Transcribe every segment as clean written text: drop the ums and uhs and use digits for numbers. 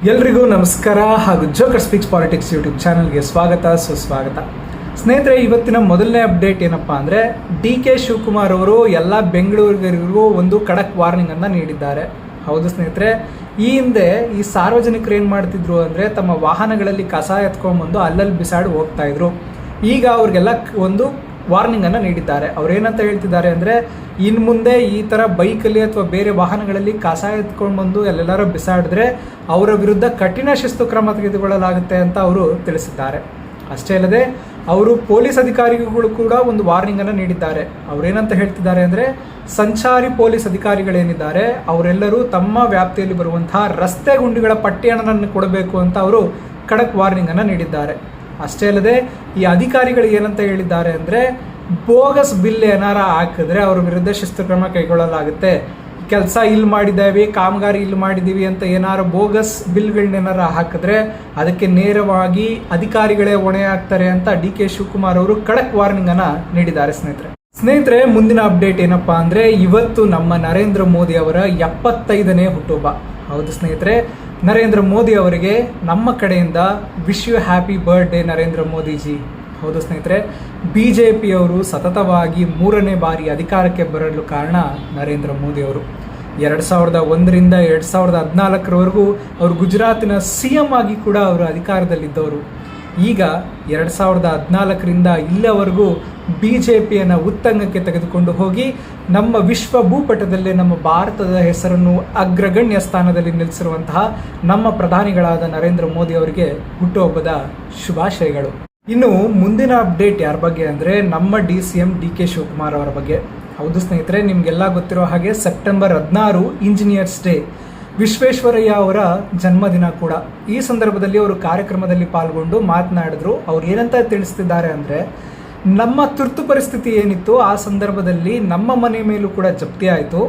ಎಲ್ರಿಗೂ ನಮಸ್ಕಾರ ಹಾಗೂ ಜೋಕರ್ ಸ್ಪೀಕ್ಸ್ ಪಾಲಿಟಿಕ್ಸ್ ಯೂಟ್ಯೂಬ್ ಚಾನಲ್ಗೆ ಸ್ವಾಗತ ಸುಸ್ವಾಗತ. ಸ್ನೇಹಿತರೆ, ಇವತ್ತಿನ ಮೊದಲನೇ ಅಪ್ಡೇಟ್ ಏನಪ್ಪಾ ಅಂದರೆ ಡಿ.ಕೆ. ಶಿವಕುಮಾರ್ ಅವರು ಎಲ್ಲ ಬೆಂಗಳೂರಿಗರಿಗೂ ಒಂದು ಖಡಕ್ ವಾರ್ನಿಂಗ್ ಅನ್ನು ನೀಡಿದ್ದಾರೆ. ಹೌದು ಸ್ನೇಹಿತರೆ, ಈ ಹಿಂದೆ ಈ ಸಾರ್ವಜನಿಕರು ಏನು ಮಾಡ್ತಿದ್ರು ಅಂದರೆ ತಮ್ಮ ವಾಹನಗಳಲ್ಲಿ ಕಸ ಎತ್ಕೊಂಡ್ಬಂದು ಅಲ್ಲಲ್ಲಿ ಬಿಸಾಡಿ ಹೋಗ್ತಾ ಇದ್ರು. ಈಗ ಅವ್ರಿಗೆಲ್ಲ ಒಂದು ವಾರ್ನಿಂಗ್ ಅನ್ನು ನೀಡಿದ್ದಾರೆ. ಅವ್ರೇನಂತ ಹೇಳ್ತಿದ್ದಾರೆ ಅಂದರೆ ಇನ್ನು ಮುಂದೆ ಈ ಥರ ಬೈಕಲ್ಲಿ ಅಥವಾ ಬೇರೆ ವಾಹನಗಳಲ್ಲಿ ಕಸ ಎತ್ಕೊಂಡು ಬಂದು ಎಲ್ಲೆಲ್ಲರೂ ಬಿಸಾಡಿದ್ರೆ ಅವರ ವಿರುದ್ಧ ಕಠಿಣ ಶಿಸ್ತು ಕ್ರಮ ತೆಗೆದುಕೊಳ್ಳಲಾಗುತ್ತೆ ಅಂತ ಅವರು ತಿಳಿಸಿದ್ದಾರೆ. ಅಷ್ಟೇ ಅಲ್ಲದೆ ಅವರು ಪೊಲೀಸ್ ಅಧಿಕಾರಿಗಳು ಕೂಡ ಒಂದು ವಾರ್ನಿಂಗ್ ಅನ್ನು ನೀಡಿದ್ದಾರೆ. ಅವರೇನಂತ ಹೇಳ್ತಿದ್ದಾರೆ ಅಂದರೆ ಸಂಚಾರಿ ಪೊಲೀಸ್ ಅಧಿಕಾರಿಗಳೇನಿದ್ದಾರೆ ಅವರೆಲ್ಲರೂ ತಮ್ಮ ವ್ಯಾಪ್ತಿಯಲ್ಲಿ ಬರುವಂತಹ ರಸ್ತೆ ಗುಂಡಿಗಳ ಪಟ್ಟಿಯನ್ನು ಕೊಡಬೇಕು ಅಂತ ಅವರು ಖಡಕ್ ವಾರ್ನಿಂಗ್ ಅನ್ನು ನೀಡಿದ್ದಾರೆ. ಅಷ್ಟೇ ಅಲ್ಲದೆ ಈ ಅಧಿಕಾರಿಗಳು ಏನಂತ ಹೇಳಿದ್ದಾರೆ ಅಂದರೆ ಬೋಗಸ್ ಬಿಲ್ ಏನಾರ ಹಾಕಿದ್ರೆ ಅವ್ರ ವಿರುದ್ಧ ಶಿಸ್ತು ಕ್ರಮ ಕೈಗೊಳ್ಳಲಾಗುತ್ತೆ. ಕೆಲಸ ಇಲ್ಲಿ ಮಾಡಿದ್ದೇವೆ, ಕಾಮಗಾರಿ ಇಲ್ಲಿ ಮಾಡಿದ್ದೀವಿ ಅಂತ ಏನಾರು ಬೋಗಸ್ ಬಿಲ್ಗಳನ್ನೇನಾರ ಹಾಕಿದ್ರೆ ಅದಕ್ಕೆ ನೇರವಾಗಿ ಅಧಿಕಾರಿಗಳೇ ಹೊಣೆ ಆಗ್ತಾರೆ ಅಂತ ಡಿ.ಕೆ. ಶಿವಕುಮಾರ್ ಅವರು ಖಡಕ್ ವಾರ್ನಿಂಗ್ ಅನ್ನ ನೀಡಿದ್ದಾರೆ. ಸ್ನೇಹಿತರೆ, ಮುಂದಿನ ಅಪ್ಡೇಟ್ ಏನಪ್ಪಾ ಅಂದ್ರೆ ಇವತ್ತು ನಮ್ಮ ನರೇಂದ್ರ ಮೋದಿ ಅವರ 75ನೇ ಹುಟ್ಟುಹಬ್ಬ. ಹೌದು ಸ್ನೇಹಿತರೆ, ನರೇಂದ್ರ ಮೋದಿ ಅವರಿಗೆ ನಮ್ಮ ಕಡೆಯಿಂದ wish you happy birthday Narendra Modiji. ಹೌದು ಸ್ನೇಹಿತರೆ, BJP ಅವರು ಸತತವಾಗಿ 3ನೇ ಬಾರಿ ಅಧಿಕಾರಕ್ಕೆ ಬರಲು ಕಾರಣ ನರೇಂದ್ರ ಮೋದಿ ಅವರು. 2001ರಿಂದ 2014ರವರೆಗೂ ಅವರು ಗುಜರಾತಿನ CM ಆಗಿ ಕೂಡ ಅವರು ಅಧಿಕಾರದಲ್ಲಿದ್ದವರು. ಈಗ 2014ರಿಂದ ಇಲ್ಲಿವರೆಗೂ BJPಯನ್ನು ಉತ್ತಂಗಕ್ಕೆ ತೆಗೆದುಕೊಂಡು ಹೋಗಿ ನಮ್ಮ ವಿಶ್ವ ಭೂಪಟದಲ್ಲೇ ನಮ್ಮ ಭಾರತದ ಹೆಸರನ್ನು ಅಗ್ರಗಣ್ಯ ಸ್ಥಾನದಲ್ಲಿ ನಿಲ್ಲಿಸಿರುವಂತಹ ನಮ್ಮ ಪ್ರಧಾನಿಗಳಾದ ನರೇಂದ್ರ ಮೋದಿ ಅವರಿಗೆ ಹುಟ್ಟುಹಬ್ಬದ ಶುಭಾಶಯಗಳು. ಇನ್ನು ಮುಂದಿನ ಅಪ್ಡೇಟ್ ಯಾರ ಬಗ್ಗೆ ಅಂದರೆ ನಮ್ಮ DCM ಡಿ.ಕೆ. ಶಿವಕುಮಾರ್ ಅವರ ಬಗ್ಗೆ. ಹೌದು ಸ್ನೇಹಿತರೆ, ನಿಮಗೆಲ್ಲ ಗೊತ್ತಿರೋ ಹಾಗೆ ಸೆಪ್ಟೆಂಬರ್ 16 ಇಂಜಿನಿಯರ್ಸ್ ಡೇ, ವಿಶ್ವೇಶ್ವರಯ್ಯ ಅವರ ಜನ್ಮದಿನ ಕೂಡ. ಈ ಸಂದರ್ಭದಲ್ಲಿ ಅವರು ಕಾರ್ಯಕ್ರಮದಲ್ಲಿ ಪಾಲ್ಗೊಂಡು ಮಾತನಾಡಿದ್ರು. ಅವ್ರು ಏನಂತ ತಿಳಿಸ್ತಿದ್ದಾರೆ ಅಂದರೆ ನಮ್ಮ ತುರ್ತು ಪರಿಸ್ಥಿತಿ ಏನಿತ್ತು ಆ ಸಂದರ್ಭದಲ್ಲಿ ನಮ್ಮ ಮನೆ ಮೇಲೂ ಕೂಡ ಜಪ್ತಿ ಆಯಿತು.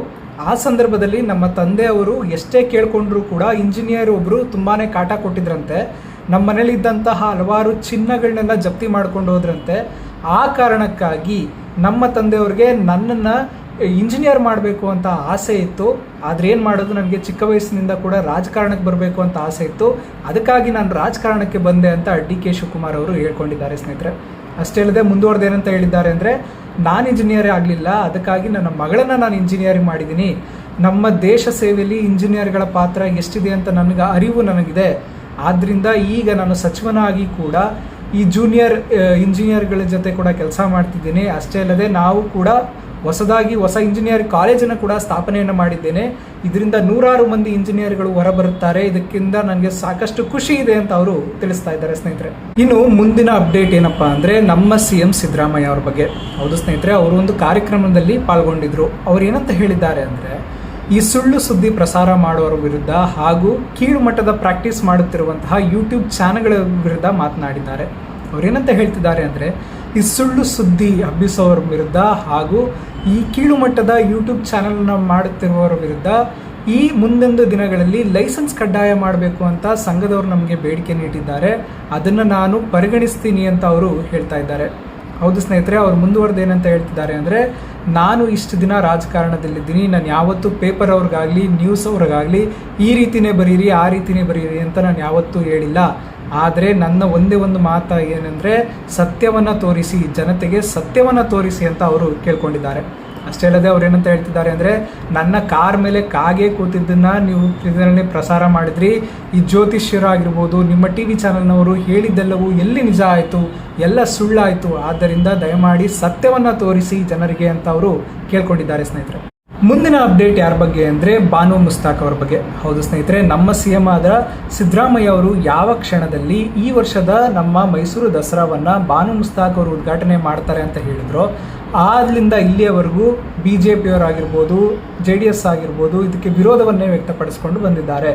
ಆ ಸಂದರ್ಭದಲ್ಲಿ ನಮ್ಮ ತಂದೆ ಅವರು ಎಷ್ಟೇ ಕೇಳ್ಕೊಂಡ್ರೂ ಕೂಡ ಇಂಜಿನಿಯರ್ ಒಬ್ಬರು ತುಂಬಾ ಕಾಟ ಕೊಟ್ಟಿದ್ರಂತೆ. ನಮ್ಮ ಮನೇಲಿ ಇದ್ದಂತಹ ಹಲವಾರು ಚಿನ್ನಗಳನ್ನೆಲ್ಲ ಜಪ್ತಿ ಮಾಡ್ಕೊಂಡು ಹೋದ್ರಂತೆ. ಆ ಕಾರಣಕ್ಕಾಗಿ ನಮ್ಮ ತಂದೆಯವ್ರಿಗೆ ನನ್ನನ್ನು ಇಂಜಿನಿಯರ್ ಮಾಡಬೇಕು ಅಂತ ಆಸೆ ಇತ್ತು. ಆದರೆ ಏನು ಮಾಡೋದು, ನನಗೆ ಚಿಕ್ಕ ವಯಸ್ಸಿನಿಂದ ಕೂಡ ರಾಜಕಾರಣಕ್ಕೆ ಬರಬೇಕು ಅಂತ ಆಸೆ ಇತ್ತು. ಅದಕ್ಕಾಗಿ ನಾನು ರಾಜಕಾರಣಕ್ಕೆ ಬಂದೆ ಅಂತ ಡಿ.ಕೆ. ಶಿವಕುಮಾರ್ ಅವರು ಹೇಳ್ಕೊಂಡಿದ್ದಾರೆ. ಸ್ನೇಹಿತರೆ, ಅಷ್ಟೇ ಅಲ್ಲದೆ ಮುಂದುವರೆದು ಏನಂತ ಹೇಳಿದ್ದಾರೆ ಅಂದರೆ ನಾನು ಇಂಜಿನಿಯರೇ ಆಗಲಿಲ್ಲ, ಅದಕ್ಕಾಗಿ ನನ್ನ ಮಗಳನ್ನು ನಾನು ಇಂಜಿನಿಯರಿಂಗ್ ಮಾಡಿದ್ದೀನಿ. ನಮ್ಮ ದೇಶ ಸೇವೆಯಲ್ಲಿ ಇಂಜಿನಿಯರ್ಗಳ ಪಾತ್ರ ಎಷ್ಟಿದೆ ಅಂತ ಅರಿವು ನನಗಿದೆ. ಆದ್ದರಿಂದ ಈಗ ನಾನು ಸಚಿವನಾಗಿ ಕೂಡ ಈ ಜೂನಿಯರ್ ಇಂಜಿನಿಯರ್ಗಳ ಜೊತೆ ಕೂಡ ಕೆಲಸ ಮಾಡ್ತಿದ್ದೀನಿ. ಅಷ್ಟೇ ಅಲ್ಲದೆ ನಾವು ಕೂಡ ಹೊಸ ಇಂಜಿನಿಯರ್ ಕಾಲೇಜನ್ನು ಕೂಡ ಸ್ಥಾಪನೆಯನ್ನು ಮಾಡಿದ್ದೇನೆ. ಇದರಿಂದ 100 ಮಂದಿ ಇಂಜಿನಿಯರ್ಗಳು ಹೊರಬರುತ್ತಾರೆ. ಇದಕ್ಕಿಂತ ನನಗೆ ಸಾಕಷ್ಟು ಖುಷಿ ಇದೆ ಅಂತ ಅವರು ತಿಳಿಸ್ತಾ ಇದ್ದಾರೆ. ಸ್ನೇಹಿತರೆ, ಇನ್ನು ಮುಂದಿನ ಅಪ್ಡೇಟ್ ಏನಪ್ಪಾ ಅಂದರೆ ನಮ್ಮ CM ಸಿದ್ದರಾಮಯ್ಯ ಅವ್ರ ಬಗ್ಗೆ. ಹೌದು ಸ್ನೇಹಿತರೆ, ಅವರು ಒಂದು ಕಾರ್ಯಕ್ರಮದಲ್ಲಿ ಪಾಲ್ಗೊಂಡಿದ್ರು. ಅವ್ರು ಏನಂತ ಹೇಳಿದ್ದಾರೆ ಅಂದರೆ ಈ ಸುಳ್ಳು ಸುದ್ದಿ ಪ್ರಸಾರ ಮಾಡುವವರ ವಿರುದ್ಧ ಹಾಗೂ ಕೀಳು ಮಟ್ಟದ ಪ್ರಾಕ್ಟೀಸ್ ಮಾಡುತ್ತಿರುವಂತಹ ಯೂಟ್ಯೂಬ್ ಚಾನೆಲ್ಗಳ ವಿರುದ್ಧ ಮಾತನಾಡಿದ್ದಾರೆ. ಅವರೇನಂತ ಹೇಳ್ತಿದ್ದಾರೆ ಅಂದರೆ ಈ ಸುಳ್ಳು ಸುದ್ದಿ ಹಬ್ಬಿಸೋರ ವಿರುದ್ಧ ಹಾಗೂ ಈ ಕೀಳು ಮಟ್ಟದ ಯೂಟ್ಯೂಬ್ ಚಾನೆಲ್ನ ಮಾಡುತ್ತಿರುವವರ ವಿರುದ್ಧ ಈ ಮುಂದೊಂದು ದಿನಗಳಲ್ಲಿ ಲೈಸೆನ್ಸ್ ಕಡ್ಡಾಯ ಮಾಡಬೇಕು ಅಂತ ಸಂಘದವರು ನಮಗೆ ಬೇಡಿಕೆ ನೀಡಿದ್ದಾರೆ. ಅದನ್ನು ನಾನು ಪರಿಗಣಿಸ್ತೀನಿ ಅಂತ ಅವರು ಹೇಳ್ತಾ ಇದ್ದಾರೆ. ಹೌದು ಸ್ನೇಹಿತರೆ, ಅವರು ಮುಂದುವರೆದು ಏನಂತ ಹೇಳ್ತಿದ್ದಾರೆ ಅಂದರೆ ನಾನು ಇಷ್ಟು ದಿನ ರಾಜಕಾರಣದಲ್ಲಿದ್ದೀನಿ, ನಾನು ಯಾವತ್ತೂ ಪೇಪರ್ ಅವ್ರಿಗಾಗಲಿ ನ್ಯೂಸ್ ಅವ್ರಿಗಾಗಲಿ ಈ ರೀತಿಯೇ ಬರೀರಿ ಆ ರೀತಿಯೇ ಬರೀರಿ ಅಂತ ನಾನು ಯಾವತ್ತೂ ಹೇಳಿಲ್ಲ. ಆದರೆ ನನ್ನ ಒಂದೇ ಒಂದು ಮಾತು ಏನಂದರೆ ಸತ್ಯವನ್ನು ತೋರಿಸಿ, ಜನತೆಗೆ ಸತ್ಯವನ್ನು ತೋರಿಸಿ ಅಂತ ಅವರು ಕೇಳ್ಕೊಂಡಿದ್ದಾರೆ. ಅಷ್ಟೇ ಅಲ್ಲದೆ ಅವ್ರು ಏನಂತ ಹೇಳ್ತಿದ್ದಾರೆ ಅಂದರೆ ನನ್ನ ಕಾರ್ ಮೇಲೆ ಕಾಗೆ ಕೂತಿದ್ದನ್ನು ನೀವು ಇದರಲ್ಲಿ ಪ್ರಸಾರ ಮಾಡಿದ್ರಿ. ಈ ಜ್ಯೋತಿಷ್ಯರಾಗಿರ್ಬೋದು, ನಿಮ್ಮ TV ಚಾನಲ್ನವರು ಹೇಳಿದ್ದೆಲ್ಲವೂ ಎಲ್ಲಿ ನಿಜ ಆಯಿತು, ಎಲ್ಲ ಸುಳ್ಳಾಯಿತು. ಆದ್ದರಿಂದ ದಯಮಾಡಿ ಸತ್ಯವನ್ನು ತೋರಿಸಿ ಜನರಿಗೆ ಅಂತ ಅವರು ಕೇಳ್ಕೊಂಡಿದ್ದಾರೆ. ಸ್ನೇಹಿತರೆ, ಮುಂದಿನ ಅಪ್ಡೇಟ್ ಯಾರ ಬಗ್ಗೆ ಅಂದರೆ ಬಾನು ಮುಸ್ತಾಕ್ ಅವ್ರ ಬಗ್ಗೆ. ಹೌದು ಸ್ನೇಹಿತರೆ, ನಮ್ಮ CM ಆದ ಸಿದ್ದರಾಮಯ್ಯ ಅವರು ಯಾವ ಕ್ಷಣದಲ್ಲಿ ಈ ವರ್ಷದ ನಮ್ಮ ಮೈಸೂರು ದಸರಾವನ್ನು ಬಾನು ಮುಸ್ತಾಕ್ ಅವರು ಉದ್ಘಾಟನೆ ಮಾಡ್ತಾರೆ ಅಂತ ಹೇಳಿದ್ರು, ಆದ್ರಿಂದ ಇಲ್ಲಿಯವರೆಗೂ BJPಯವರಾಗಿರ್ಬೋದು, JDS ಆಗಿರ್ಬೋದು ಇದಕ್ಕೆ ವಿರೋಧವನ್ನೇ ವ್ಯಕ್ತಪಡಿಸಿಕೊಂಡು ಬಂದಿದ್ದಾರೆ.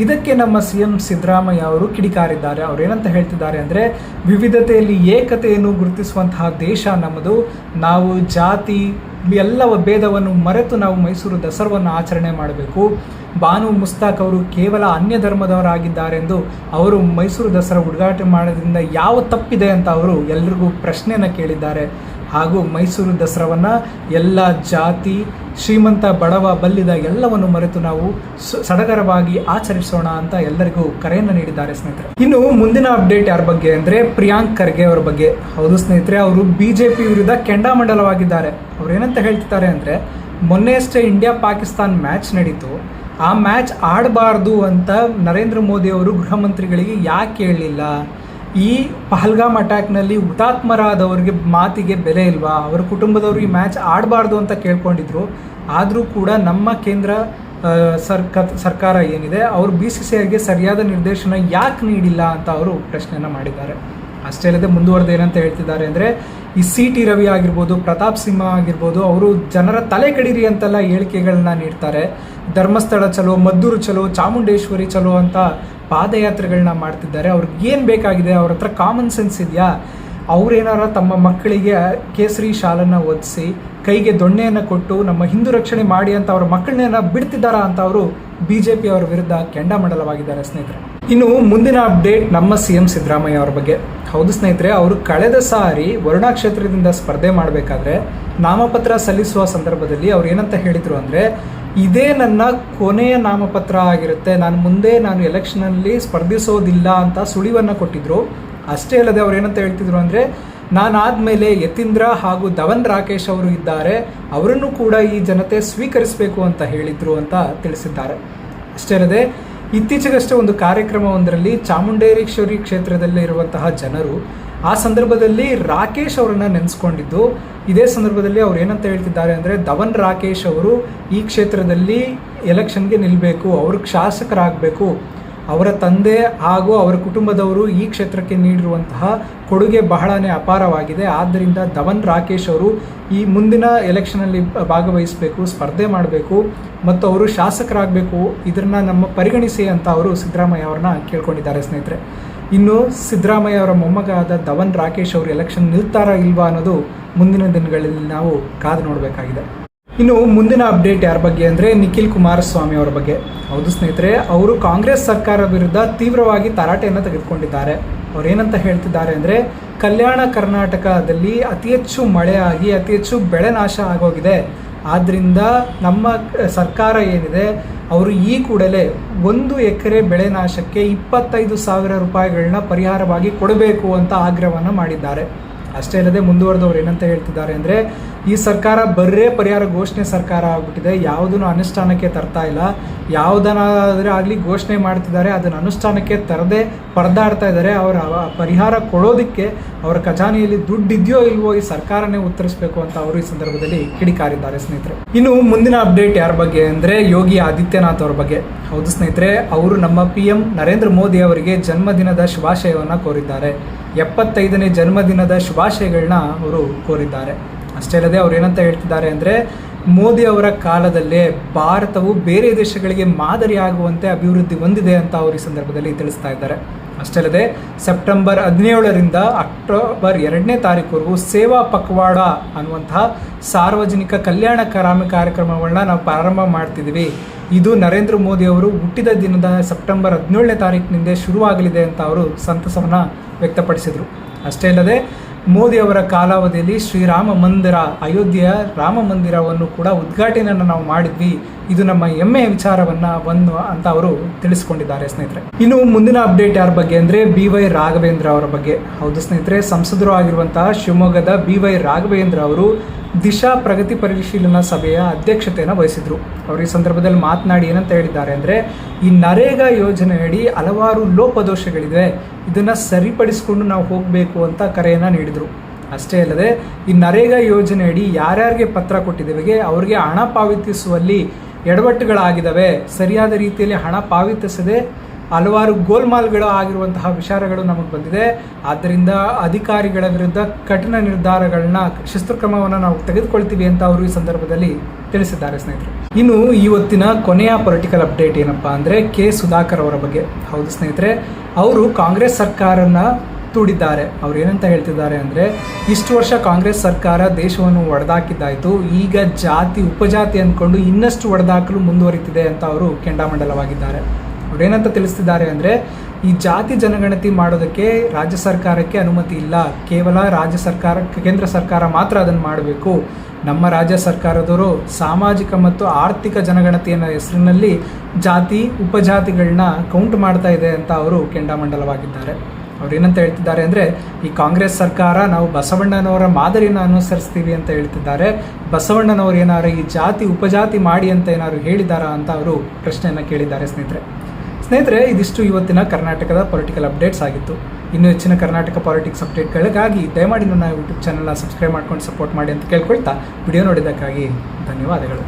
ಇದಕ್ಕೆ ನಮ್ಮ CM ಸಿದ್ದರಾಮಯ್ಯ ಅವರು ಕಿಡಿಕಾರಿದ್ದಾರೆ. ಅವರೇನಂತ ಹೇಳ್ತಿದ್ದಾರೆ ಅಂದರೆ ವಿವಿಧತೆಯಲ್ಲಿ ಏಕತೆಯನ್ನು ಗುರುತಿಸುವಂತಹ ದೇಶ ನಮ್ಮದು. ನಾವು ಜಾತಿ ಎಲ್ಲ ಭೇದವನ್ನು ಮರೆತು ನಾವು ಮೈಸೂರು ದಸರಾವನ್ನು ಆಚರಣೆ ಮಾಡಬೇಕು. ಬಾನು ಮುಸ್ತಾಕ್ ಅವರು ಕೇವಲ ಅನ್ಯ ಧರ್ಮದವರಾಗಿದ್ದಾರೆಂದು ಅವರು ಮೈಸೂರು ದಸರಾ ಉದ್ಘಾಟನೆ ಮಾಡೋದ್ರಿಂದ ಯಾವ ತಪ್ಪಿದೆ ಅಂತ ಅವರು ಎಲ್ರಿಗೂ ಪ್ರಶ್ನೆಯನ್ನು ಕೇಳಿದ್ದಾರೆ. ಹಾಗೂ ಮೈಸೂರು ದಸರಾವನ್ನು ಎಲ್ಲ ಜಾತಿ, ಶ್ರೀಮಂತ, ಬಡವ, ಬಲ್ಲಿದ ಎಲ್ಲವನ್ನು ಮರೆತು ನಾವು ಸಡಗರವಾಗಿ ಆಚರಿಸೋಣ ಅಂತ ಎಲ್ಲರಿಗೂ ಕರೆಯನ್ನು ನೀಡಿದ್ದಾರೆ ಸ್ನೇಹಿತರೆ. ಇನ್ನು ಮುಂದಿನ ಅಪ್ಡೇಟ್ ಯಾರ ಬಗ್ಗೆ ಅಂದರೆ ಪ್ರಿಯಾಂಕ್ ಖರ್ಗೆ ಅವರ ಬಗ್ಗೆ. ಹೌದು ಸ್ನೇಹಿತರೆ, ಅವರು BJP ವಿರುದ್ಧ ಕೆಂಡಾಮಂಡಲವಾಗಿದ್ದಾರೆ. ಅವ್ರು ಏನಂತ ಹೇಳ್ತಿದ್ದಾರೆ ಅಂದರೆ, ಮೊನ್ನೆಯಷ್ಟೇ ಇಂಡಿಯಾ ಪಾಕಿಸ್ತಾನ್ ಮ್ಯಾಚ್ ನಡೀತು, ಆ ಮ್ಯಾಚ್ ಆಡಬಾರ್ದು ಅಂತ ನರೇಂದ್ರ ಮೋದಿ ಅವರು ಗೃಹ ಮಂತ್ರಿಗಳಿಗೆ ಯಾಕೆ ಹೇಳಲಿಲ್ಲ? ಈ ಪಹಲ್ಗಾಮ್ ಅಟ್ಯಾಕ್ನಲ್ಲಿ ಹುತಾತ್ಮರಾದವರಿಗೆ ಮಾತಿಗೆ ಬೆಲೆ ಇಲ್ವಾ? ಅವರ ಕುಟುಂಬದವರು ಈ ಮ್ಯಾಚ್ ಆಡಬಾರ್ದು ಅಂತ ಕೇಳ್ಕೊಂಡಿದ್ರು. ಆದರೂ ಕೂಡ ನಮ್ಮ ಕೇಂದ್ರ ಸರ್ಕಾರ ಏನಿದೆ ಅವರು BCCIಗೆ ಸರಿಯಾದ ನಿರ್ದೇಶನ ಯಾಕೆ ನೀಡಿಲ್ಲ ಅಂತ ಅವರು ಪ್ರಶ್ನೆಯನ್ನು ಮಾಡಿದ್ದಾರೆ. ಅಷ್ಟೇ ಅಲ್ಲದೆ ಮುಂದುವರೆದು ಏನಂತ ಹೇಳ್ತಿದ್ದಾರೆ ಅಂದರೆ, ಈ CT ರವಿ ಆಗಿರ್ಬೋದು, ಪ್ರತಾಪ್ ಸಿಂಹ ಆಗಿರ್ಬೋದು, ಅವರು ಜನರ ತಲೆ ಕಡೀರಿ ಅಂತೆಲ್ಲ ಹೇಳಿಕೆಗಳನ್ನ ನೀಡ್ತಾರೆ. ಧರ್ಮಸ್ಥಳ ಚಲೋ, ಮದ್ದೂರು ಚಲೋ, ಚಾಮುಂಡೇಶ್ವರಿ ಚಲೋ ಅಂತ ಪಾದಯಾತ್ರೆಗಳನ್ನ ಮಾಡ್ತಿದ್ದಾರೆ. ಅವ್ರಿಗೆ ಏನು ಬೇಕಾಗಿದೆ? ಅವ್ರ ಹತ್ರ ಕಾಮನ್ ಸೆನ್ಸ್ ಇದೆಯಾ? ಅವರೇನಾರ ತಮ್ಮ ಮಕ್ಕಳಿಗೆ ಕೇಸರಿ ಶಾಲನ್ನು ಒದಿಸಿ ಕೈಗೆ ದೊಣ್ಣೆಯನ್ನು ಕೊಟ್ಟು ನಮ್ಮ ಹಿಂದೂ ರಕ್ಷಣೆ ಮಾಡಿ ಅಂತ ಅವ್ರ ಮಕ್ಕಳನ್ನೇನ ಬಿಡ್ತಿದ್ದಾರಾ ಅಂತ ಅವರು BJP ಅವರ ವಿರುದ್ಧ ಕೆಂಡಾಮಂಡಲವಾಗಿದ್ದಾರೆ ಸ್ನೇಹಿತರೆ. ಇನ್ನು ಮುಂದಿನ ಅಪ್ಡೇಟ್ ನಮ್ಮ CM ಸಿದ್ದರಾಮಯ್ಯ ಅವರ ಬಗ್ಗೆ. ಹೌದು ಸ್ನೇಹಿತರೆ, ಅವರು ಕಳೆದ ಸಾರಿ ವರುಣಾ ಕ್ಷೇತ್ರದಿಂದ ಸ್ಪರ್ಧೆ ಮಾಡಬೇಕಾದ್ರೆ ನಾಮಪತ್ರ ಸಲ್ಲಿಸುವ ಸಂದರ್ಭದಲ್ಲಿ ಅವ್ರು ಏನಂತ ಹೇಳಿದರು ಅಂದರೆ, ಇದೇ ನನ್ನ ಕೊನೆಯ ನಾಮಪತ್ರ ಆಗಿರುತ್ತೆ, ನಾನು ಎಲೆಕ್ಷನಲ್ಲಿ ಸ್ಪರ್ಧಿಸೋದಿಲ್ಲ ಅಂತ ಸುಳಿವನ್ನು ಕೊಟ್ಟಿದ್ರು. ಅಷ್ಟೇ ಅಲ್ಲದೆ ಅವ್ರು ಏನಂತ ಹೇಳ್ತಿದ್ರು ಅಂದರೆ, ನಾನಾದಮೇಲೆ ಯತೀಂದ್ರ ಹಾಗೂ ಧವನ್ ರಾಕೇಶ್ ಅವರು ಇದ್ದಾರೆ, ಅವರನ್ನು ಕೂಡ ಈ ಜನತೆ ಸ್ವೀಕರಿಸಬೇಕು ಅಂತ ಹೇಳಿದರು ಅಂತ ತಿಳಿಸಿದ್ದಾರೆ. ಅಷ್ಟೇ ಅಲ್ಲದೆ ಇತ್ತೀಚೆಗಷ್ಟೇ ಒಂದು ಕಾರ್ಯಕ್ರಮವೊಂದರಲ್ಲಿ ಚಾಮುಂಡೇಶ್ವರಿ ಕ್ಷೇತ್ರದಲ್ಲಿ ಇರುವಂತಹ ಜನರು ಆ ಸಂದರ್ಭದಲ್ಲಿ ರಾಕೇಶ್ ಅವರನ್ನು ನೆನೆಸ್ಕೊಂಡಿದ್ದು. ಇದೇ ಸಂದರ್ಭದಲ್ಲಿ ಅವ್ರು ಏನಂತ ಹೇಳ್ತಿದ್ದಾರೆ ಅಂದರೆ, ಧವನ್ ರಾಕೇಶ್ ಅವರು ಈ ಕ್ಷೇತ್ರದಲ್ಲಿ ಎಲೆಕ್ಷನ್ಗೆ ನಿಲ್ಲಬೇಕು, ಅವ್ರಿಗೆ ಶಾಸಕರಾಗಬೇಕು, ಅವರ ತಂದೆ ಹಾಗೂ ಅವರ ಕುಟುಂಬದವರು ಈ ಕ್ಷೇತ್ರಕ್ಕೆ ನೀಡಿರುವಂತಹ ಕೊಡುಗೆ ಬಹಳನೇ ಅಪಾರವಾಗಿದೆ. ಆದ್ದರಿಂದ ಧವನ್ ರಾಕೇಶ್ ಅವರು ಈ ಮುಂದಿನ ಎಲೆಕ್ಷನಲ್ಲಿ ಭಾಗವಹಿಸಬೇಕು, ಸ್ಪರ್ಧೆ ಮಾಡಬೇಕು ಮತ್ತು ಅವರು ಶಾಸಕರಾಗಬೇಕು, ಇದನ್ನು ನಮ್ಮ ಪರಿಗಣಿಸಿ ಅಂತ ಅವರು ಸಿದ್ದರಾಮಯ್ಯ ಅವ್ರನ್ನ ಕೇಳ್ಕೊಂಡಿದ್ದಾರೆ ಸ್ನೇಹಿತರೆ. ಇನ್ನು ಸಿದ್ದರಾಮಯ್ಯ ಅವರ ಮೊಮ್ಮಗ ಆದ ಧವನ್ ರಾಕೇಶ್ ಅವರು ಎಲೆಕ್ಷನ್ ನಿಲ್ತಾರಾ ಇಲ್ವಾ ಅನ್ನೋದು ಮುಂದಿನ ದಿನಗಳಲ್ಲಿ ನಾವು ಕಾದು ನೋಡಬೇಕಾಗಿದೆ. ಇನ್ನು ಮುಂದಿನ ಅಪ್ಡೇಟ್ ಯಾರ ಬಗ್ಗೆ ಅಂದರೆ ನಿಖಿಲ್ ಕುಮಾರಸ್ವಾಮಿ ಅವರ ಬಗ್ಗೆ. ಹೌದು ಸ್ನೇಹಿತರೆ, ಅವರು ಕಾಂಗ್ರೆಸ್ ಸರ್ಕಾರ ವಿರುದ್ಧ ತೀವ್ರವಾಗಿ ತರಾಟೆಯನ್ನು ತೆಗೆದುಕೊಂಡಿದ್ದಾರೆ. ಅವ್ರು ಏನಂತ ಹೇಳ್ತಿದ್ದಾರೆ ಅಂದರೆ, ಕಲ್ಯಾಣ ಕರ್ನಾಟಕದಲ್ಲಿ ಅತಿ ಹೆಚ್ಚು ಮಳೆಯಾಗಿ ಅತಿ ಹೆಚ್ಚು ಬೆಳೆ ನಾಶ ಆಗೋಗಿದೆ. ಆದ್ದರಿಂದ ನಮ್ಮ ಸರ್ಕಾರ ಏನಿದೆ ಅವರು ಈ ಕೂಡಲೇ 1 ಎಕರೆ ಬೆಳೆ ನಾಶಕ್ಕೆ 25,000 ರೂಪಾಯಿಗಳನ್ನ ಪರಿಹಾರವಾಗಿ ಕೊಡಬೇಕು ಅಂತ ಆಗ್ರಹವನ್ನು ಮಾಡಿದ್ದಾರೆ. ಅಷ್ಟೇ ಅಲ್ಲದೆ ಮುಂದುವರೆದವ್ರು ಏನಂತ ಹೇಳ್ತಿದ್ದಾರೆ ಅಂದರೆ, ಈ ಸರ್ಕಾರ ಬರೇ ಪರಿಹಾರ ಘೋಷಣೆ ಸರ್ಕಾರ ಆಗಿಬಿಟ್ಟಿದೆ, ಯಾವುದನ್ನು ಅನುಷ್ಠಾನಕ್ಕೆ ತರ್ತಾ ಇಲ್ಲ. ಯಾವುದನ್ನಾದರೆ ಆಗಲಿ ಘೋಷಣೆ ಮಾಡ್ತಿದ್ದಾರೆ, ಅದನ್ನು ಅನುಷ್ಠಾನಕ್ಕೆ ತರದೆ ಪರದಾಡ್ತಾ ಇದ್ದಾರೆ. ಅವರ ಪರಿಹಾರ ಕೊಡೋದಕ್ಕೆ ಅವರ ಖಜಾನೆಯಲ್ಲಿ ದುಡ್ಡಿದೆಯೋ ಇಲ್ವೋ ಈ ಸರ್ಕಾರನೇ ಉತ್ತರಿಸಬೇಕು ಅಂತ ಅವರು ಈ ಸಂದರ್ಭದಲ್ಲಿ ಕಿಡಿಕಾರಿದ್ದಾರೆ ಸ್ನೇಹಿತರೆ. ಇನ್ನು ಮುಂದಿನ ಅಪ್ಡೇಟ್ ಯಾರ ಬಗ್ಗೆ ಅಂದರೆ ಯೋಗಿ ಆದಿತ್ಯನಾಥ್ ಅವರ ಬಗ್ಗೆ. ಹೌದು ಸ್ನೇಹಿತರೆ, ಅವರು ನಮ್ಮ PM ನರೇಂದ್ರ ಮೋದಿ ಅವರಿಗೆ ಜನ್ಮದಿನದ ಶುಭಾಶಯವನ್ನು ಕೋರಿದ್ದಾರೆ. 75ನೇ ಜನ್ಮದಿನದ ಶುಭಾಶಯಗಳನ್ನ ಅವರು ಕೋರಿದ್ದಾರೆ. ಅಷ್ಟೇ ಅಲ್ಲದೆ ಅವ್ರು ಏನಂತ ಹೇಳ್ತಿದ್ದಾರೆ ಅಂದರೆ, ಮೋದಿ ಅವರ ಕಾಲದಲ್ಲೇ ಭಾರತವು ಬೇರೆ ದೇಶಗಳಿಗೆ ಮಾದರಿಯಾಗುವಂತೆ ಅಭಿವೃದ್ಧಿ ಹೊಂದಿದೆ ಅಂತ ಅವರು ಈ ಸಂದರ್ಭದಲ್ಲಿ ತಿಳಿಸ್ತಾ ಇದ್ದಾರೆ. ಅಷ್ಟೇ ಅಲ್ಲದೆ ಸೆಪ್ಟೆಂಬರ್ 17ರಿಂದ ಅಕ್ಟೋಬರ್ 2ನೇ ತಾರೀಕುವರೆಗೂ ಸೇವಾ ಪಕ್ವಾಡ ಅನ್ನುವಂತಹ ಸಾರ್ವಜನಿಕ ಕಲ್ಯಾಣ ಕಾರ್ಯಕ್ರಮಗಳನ್ನ ನಾವು ಪ್ರಾರಂಭ ಮಾಡ್ತಿದ್ದೀವಿ. ಇದು ನರೇಂದ್ರ ಮೋದಿ ಅವರು ಹುಟ್ಟಿದ ದಿನದ ಸೆಪ್ಟೆಂಬರ್ 17ನೇ ತಾರೀಕಿನಿಂದ ಶುರುವಾಗಲಿದೆ ಅಂತ ಅವರು ಸಂತಸವನ್ನು ವ್ಯಕ್ತಪಡಿಸಿದರು. ಅಷ್ಟೇ ಅಲ್ಲದೆ ಮೋದಿ ಅವರ ಕಾಲಾವಧಿಯಲ್ಲಿ ಶ್ರೀರಾಮ ಮಂದಿರ, ಅಯೋಧ್ಯೆಯ ರಾಮ ಮಂದಿರವನ್ನು ಕೂಡ ಉದ್ಘಾಟನೆಯನ್ನು ನಾವು ಮಾಡಿದ್ವಿ, ಇದು ನಮ್ಮ ಹೆಮ್ಮೆಯ ವಿಚಾರವನ್ನು ಅಂತ ಅವರು ತಿಳಿಸಿಕೊಂಡಿದ್ದಾರೆ ಸ್ನೇಹಿತರೆ. ಇನ್ನು ಮುಂದಿನ ಅಪ್ಡೇಟ್ ಯಾರ ಬಗ್ಗೆ ಅಂದರೆ BY ರಾಘವೇಂದ್ರ ಅವರ ಬಗ್ಗೆ. ಹೌದು ಸ್ನೇಹಿತರೆ, ಸಂಸದರು ಆಗಿರುವಂತಹ ಶಿವಮೊಗ್ಗದ BY ರಾಘವೇಂದ್ರ ಅವರು ದಿಶಾ ಪ್ರಗತಿ ಪರಿಶೀಲನಾ ಸಭೆಯ ಅಧ್ಯಕ್ಷತೆಯನ್ನು ವಹಿಸಿದರು. ಅವರು ಈ ಸಂದರ್ಭದಲ್ಲಿ ಮಾತನಾಡಿ ಏನಂತ ಹೇಳಿದ್ದಾರೆ ಅಂದರೆ, ಈ ನರೇಗಾ ಯೋಜನೆಯಡಿ ಹಲವಾರು ಲೋಪದೋಷಗಳಿವೆ, ಇದನ್ನು ಸರಿಪಡಿಸಿಕೊಂಡು ನಾವು ಹೋಗಬೇಕು ಅಂತ ಕರೆಯನ್ನು ನೀಡಿದರು. ಅಷ್ಟೇ ಅಲ್ಲದೆ ಈ ನರೇಗಾ ಯೋಜನೆಯಡಿ ಯಾರ್ಯಾರಿಗೆ ಪತ್ರ ಕೊಟ್ಟಿದ್ದೇವೆ ಅವರಿಗೆ ಹಣ ಪಾವತಿಸುವಲ್ಲಿ ಎಡವಟ್ಟುಗಳಾಗಿದ್ದಾವೆ, ಸರಿಯಾದ ರೀತಿಯಲ್ಲಿ ಹಣ ಪಾವತಿಸದೆ ಹಲವಾರು ಗೋಲ್ಮಾಲ್ಗಳು ಆಗಿರುವಂತಹ ವಿಚಾರಗಳು ನಮಗೆ ಬಂದಿದೆ. ಆದ್ದರಿಂದ ಅಧಿಕಾರಿಗಳ ವಿರುದ್ಧ ಕಠಿಣ ನಿರ್ಧಾರಗಳನ್ನ, ಶಿಸ್ತುಕ್ರಮವನ್ನು ನಾವು ತೆಗೆದುಕೊಳ್ತೀವಿ ಅಂತ ಅವರು ಈ ಸಂದರ್ಭದಲ್ಲಿ ತಿಳಿಸಿದ್ದಾರೆ ಸ್ನೇಹಿತರೆ. ಇನ್ನು ಇವತ್ತಿನ ಕೊನೆಯ ಪೊಲಿಟಿಕಲ್ ಅಪ್ಡೇಟ್ ಏನಪ್ಪಾ ಅಂದರೆ K ಸುಧಾಕರ್ ಅವರ ಬಗ್ಗೆ. ಹೌದು ಸ್ನೇಹಿತರೆ, ಅವರು ಕಾಂಗ್ರೆಸ್ ಸರ್ಕಾರನ ದೂಡಿದ್ದಾರೆ. ಅವ್ರು ಏನಂತ ಹೇಳ್ತಿದ್ದಾರೆ ಅಂದರೆ, ಇಷ್ಟು ವರ್ಷ ಕಾಂಗ್ರೆಸ್ ಸರ್ಕಾರ ದೇಶವನ್ನು ಒಡೆದಾಕಿದ್ದಾಯಿತು, ಈಗ ಜಾತಿ ಉಪಜಾತಿ ಅಂದ್ಕೊಂಡು ಇನ್ನಷ್ಟು ಒಡೆದಾಕಲು ಮುಂದುವರಿತಿದೆ ಅಂತ ಅವರು ಕೆಂಡಾಮಂಡಲವಾಗಿದ್ದಾರೆ. ಅವ್ರೇನಂತ ತಿಳಿಸ್ತಿದ್ದಾರೆ ಅಂದರೆ, ಈ ಜಾತಿ ಜನಗಣತಿ ಮಾಡೋದಕ್ಕೆ ರಾಜ್ಯ ಸರ್ಕಾರಕ್ಕೆ ಅನುಮತಿ ಇಲ್ಲ. ಕೇವಲ ರಾಜ್ಯ ಸರ್ಕಾರ, ಕೇಂದ್ರ ಸರ್ಕಾರ ಮಾತ್ರ ಅದನ್ನು ಮಾಡಬೇಕು. ನಮ್ಮ ರಾಜ್ಯ ಸರ್ಕಾರದವರು ಸಾಮಾಜಿಕ ಮತ್ತು ಆರ್ಥಿಕ ಜನಗಣತಿಯ ಹೆಸರಿನಲ್ಲಿ ಜಾತಿ ಉಪಜಾತಿಗಳನ್ನ ಕೌಂಟ್ ಮಾಡ್ತಾ ಇದೆ ಅಂತ ಅವರು ಕೆಂಡಾಮಂಡಲವಾಗಿದ್ದಾರೆ. ಅವ್ರು ಏನಂತ ಹೇಳ್ತಿದ್ದಾರೆ ಅಂದರೆ, ಈ ಕಾಂಗ್ರೆಸ್ ಸರ್ಕಾರ ನಾವು ಬಸವಣ್ಣನವರ ಮಾದರಿಯನ್ನು ಅನುಸರಿಸ್ತೀವಿ ಅಂತ ಹೇಳ್ತಿದ್ದಾರೆ. ಬಸವಣ್ಣನವರು ಏನಾರು ಈ ಜಾತಿ ಉಪಜಾತಿ ಮಾಡಿ ಅಂತ ಏನಾದ್ರು ಹೇಳಿದಾರಾ ಅಂತ ಅವರು ಪ್ರಶ್ನೆಯನ್ನು ಕೇಳಿದ್ದಾರೆ. ಸ್ನೇಹಿತರೆ, ಇದಿಷ್ಟು ಇವತ್ತಿನ ಕರ್ನಾಟಕದ ಪೊಲಿಟಿಕಲ್ ಅಪ್ಡೇಟ್ಸ್ ಆಗಿತ್ತು. ಇನ್ನೂ ಹೆಚ್ಚಿನ ಕರ್ನಾಟಕ ಪಾಲಿಟಿಕ್ಸ್ ಅಪ್ಡೇಟ್ಗಳಿಗಾಗಿ ದಯಮಾಡಿ ನನ್ನ ಯೂಟ್ಯೂಬ್ ಚಾನಲ್ನ ಸಬ್ಸ್ಕ್ರೈಬ್ ಮಾಡ್ಕೊಂಡು ಸಪೋರ್ಟ್ ಮಾಡಿ ಅಂತ ಕೇಳ್ಕೊಳ್ತಾ, ವಿಡಿಯೋ ನೋಡಿದ್ದಕ್ಕಾಗಿ ಧನ್ಯವಾದಗಳು.